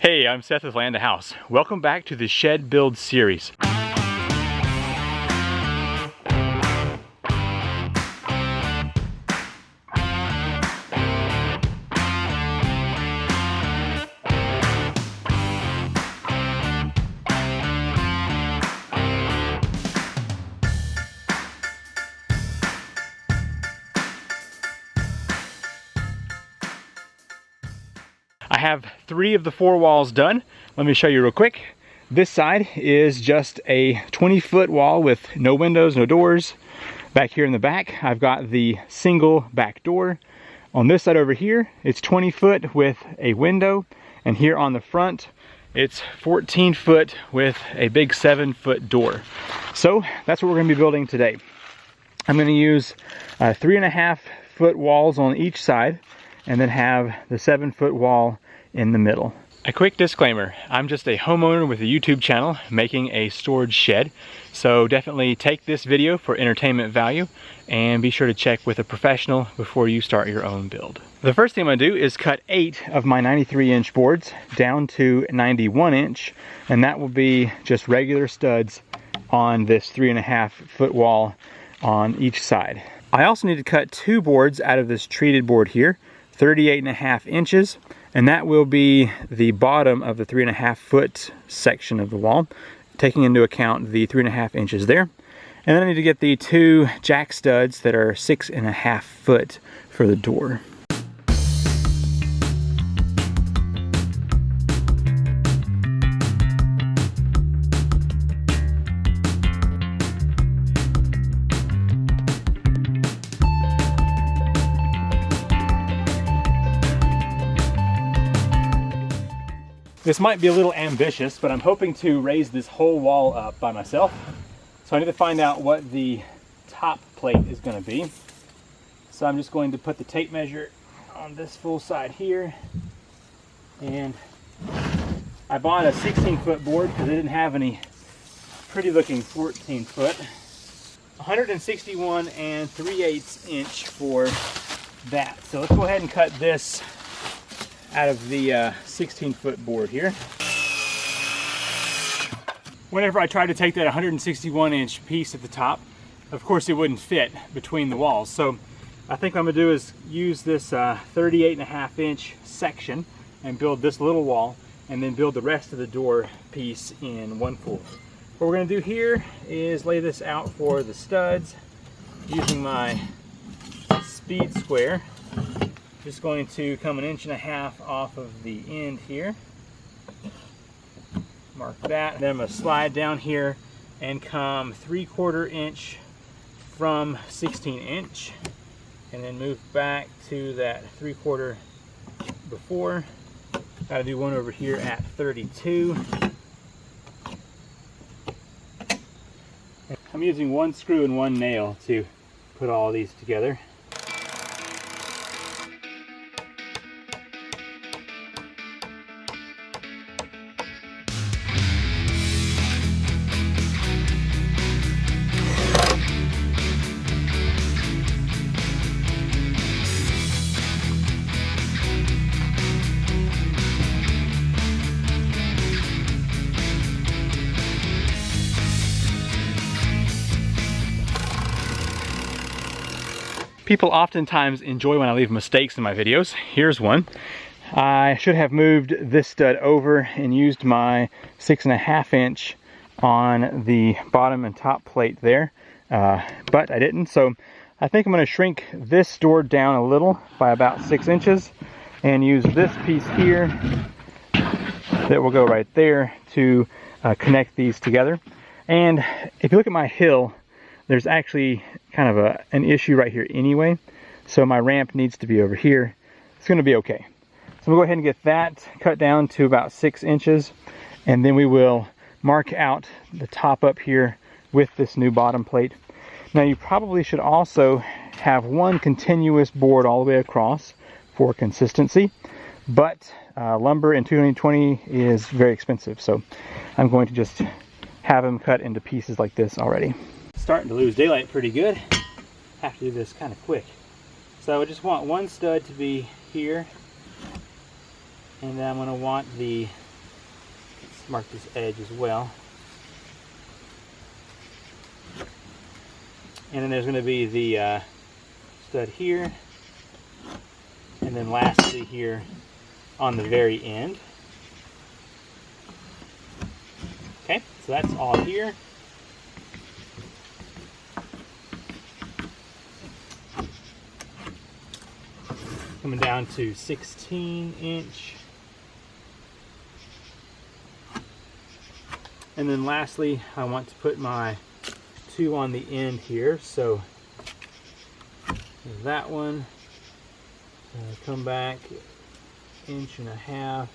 Hey, I'm Seth with Land to House. Welcome back to the shed build series. I have 3 of the 4 walls done. Let me show you real quick. This side is just a 20-foot wall with no windows, no doors. Back here in the back, I've got the single back door. On this side over here, it's 20 foot with a window. And here on the front, it's 14 foot with a big 7-foot door. So that's what we're gonna be building today. I'm gonna use 3.5-foot walls on each side and then have the 7-foot wall in the middle. A quick disclaimer, I'm just a homeowner with a YouTube channel making a storage shed, so definitely take this video for entertainment value and be sure to check with a professional before you start your own build. The first thing I'm going to do is cut 8 of my 93-inch boards down to 91-inch, and that will be just regular studs on this 3.5-foot wall on each side. I also need to cut 2 boards out of this treated board here, 38.5 inches, and that will be the bottom of the 3.5-foot section of the wall, taking into account the 3.5 inches there. And then I need to get the 2 jack studs that are 6.5 foot for the door. This might be a little ambitious, but I'm hoping to raise this whole wall up by myself. So I need to find out what the top plate is going to be. So I'm just going to put the tape measure on this full side here. And I bought a 16-foot board because they didn't have any pretty looking 14-foot. 161 3/8 inch for that. So let's go ahead and cut this out of the 16-foot board here. Whenever I tried to take that 161-inch piece at the top, of course it wouldn't fit between the walls. So I think what I'm gonna do is use this 38.5-inch section and build this little wall and then build the rest of the door piece in one full. What we're gonna do here is lay this out for the studs using my speed square. Just going to come 1.5 inches off of the end here. Mark that. And then I'm going to slide down here and come 3/4 inch from 16 inch. And then move back to that 3/4 before. Got to do one over here at 32. I'm using 1 screw and 1 nail to put all these together. People oftentimes enjoy when I leave mistakes in my videos. Here's one. I should have moved this stud over and used my 6.5 inch on the bottom and top plate there, but I didn't. So I think I'm going to shrink this door down a little by about 6 inches and use this piece here that will go right there to connect these together. And if you look at my hill, there's actually kind of an issue right here anyway, so my ramp needs to be over here. It's going to be okay. So I'm going to go ahead and get that cut down to about 6 inches, and then we will mark out the top up here with this new bottom plate. Now you probably should also have 1 continuous board all the way across for consistency, but lumber in 2020 is very expensive, so I'm going to just have them cut into pieces like this already. Starting to lose daylight pretty good. Have to do this kind of quick. So I just want 1 stud to be here, and then I'm going to want the mark this edge as well. And then there's going to be the stud here, and then lastly here on the very end. Okay, so that's all here. Coming down to 16-inch. And then lastly, I want to put my 2 on the end here. So that one, come back 1.5 inches.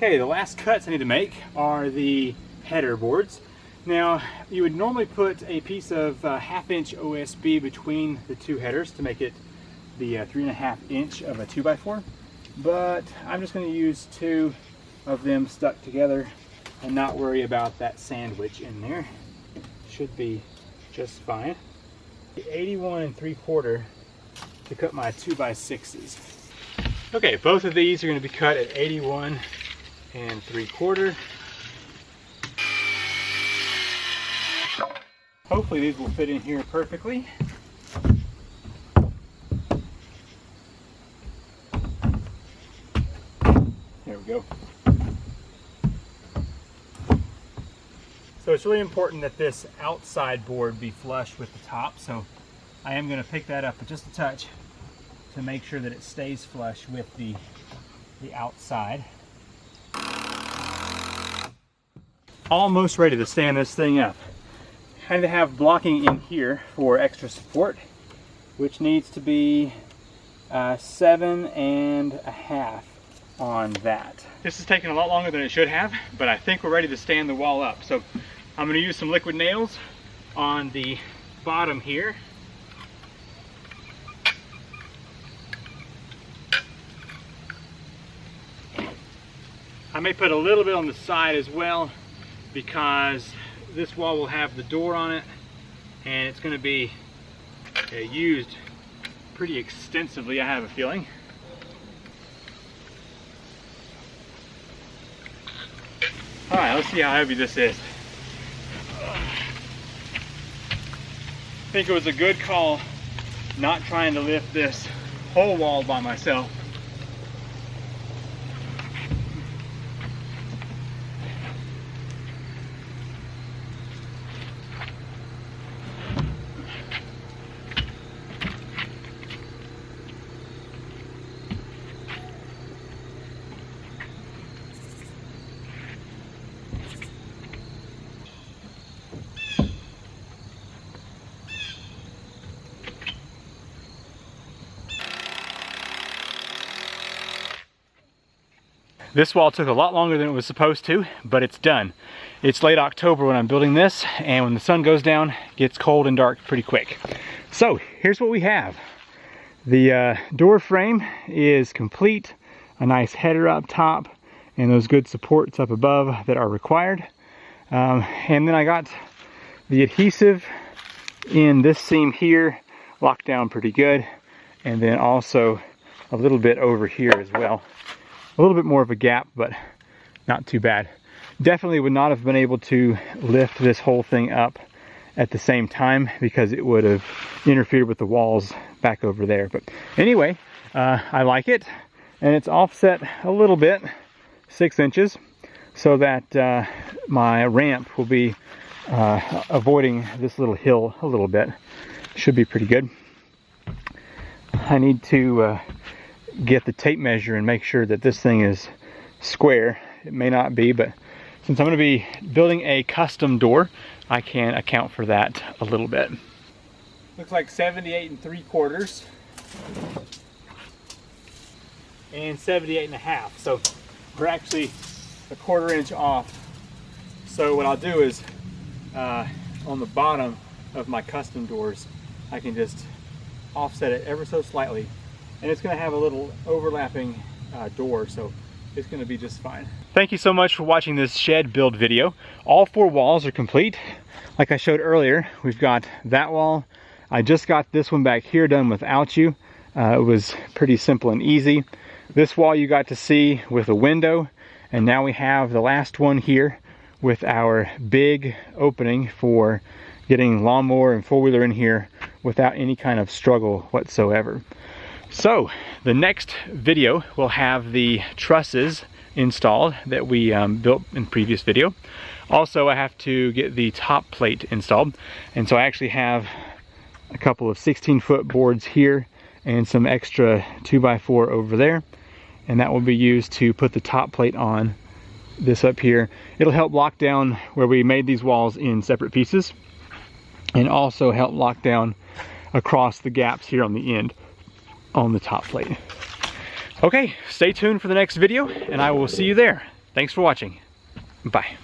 Okay, the last cuts I need to make are the header boards. Now, you would normally put a piece of 1/2 inch OSB between the 2 headers to make it the 3.5 inch of a 2x4, but I'm just going to use 2 of them stuck together and not worry about that sandwich in there. Should be just fine. 81 3/4 to cut my 2x6s. Okay, both of these are going to be cut at 81 3/4. Hopefully these will fit in here perfectly. There we go. So it's really important that this outside board be flush with the top, so I am going to pick that up just a touch to make sure that it stays flush with the outside. Almost ready to stand this thing up. I need to have blocking in here for extra support, which needs to be 7.5 on that. This is taking a lot longer than it should have, but I think we're ready to stand the wall up. So I'm going to use some liquid nails on the bottom here. I may put a little bit on the side as well, because this wall will have the door on it and it's going to be used pretty extensively, I have a feeling. Alright, let's see how heavy this is. I think it was a good call not trying to lift this whole wall by myself. This wall took a lot longer than it was supposed to, but it's done. It's late October when I'm building this, and when the sun goes down, it gets cold and dark pretty quick. So here's what we have. The door frame is complete, a nice header up top, and those good supports up above that are required. And then I got the adhesive in this seam here locked down pretty good, and then also a little bit over here as well. A little bit more of a gap, but not too bad. Definitely would not have been able to lift this whole thing up at the same time because it would have interfered with the walls back over there. But anyway, I like it, and it's offset a little bit, 6 inches, so that my ramp will be avoiding this little hill a little bit. Should be pretty good. I need to get the tape measure and make sure that this thing is square. It may not be, but since I'm going to be building a custom door, I can account for that a little bit. Looks like 78 3/4. and 78.5. So we're actually a 1/4 inch off. So what I'll do is on the bottom of my custom doors, I can just offset it ever so slightly, and it's going to have a little overlapping door, so it's going to be just fine. Thank you so much for watching this shed build video. All 4 walls are complete. Like I showed earlier, we've got that wall. I just got this one back here done without you. It was pretty simple and easy. This wall you got to see with a window, and now we have the last one here with our big opening for getting lawnmower and 4-wheeler in here without any kind of struggle whatsoever. So the next video will have the trusses installed that we built in previous video. Also, I have to get the top plate installed, and so I actually have a couple of 16-foot boards here and some extra 2x4 over there, and that will be used to put the top plate on this up here. It'll help lock down where we made these walls in separate pieces, and also help lock down across the gaps here on the end on the top plate. Okay, stay tuned for the next video, and I will see you there. Thanks for watching. Bye.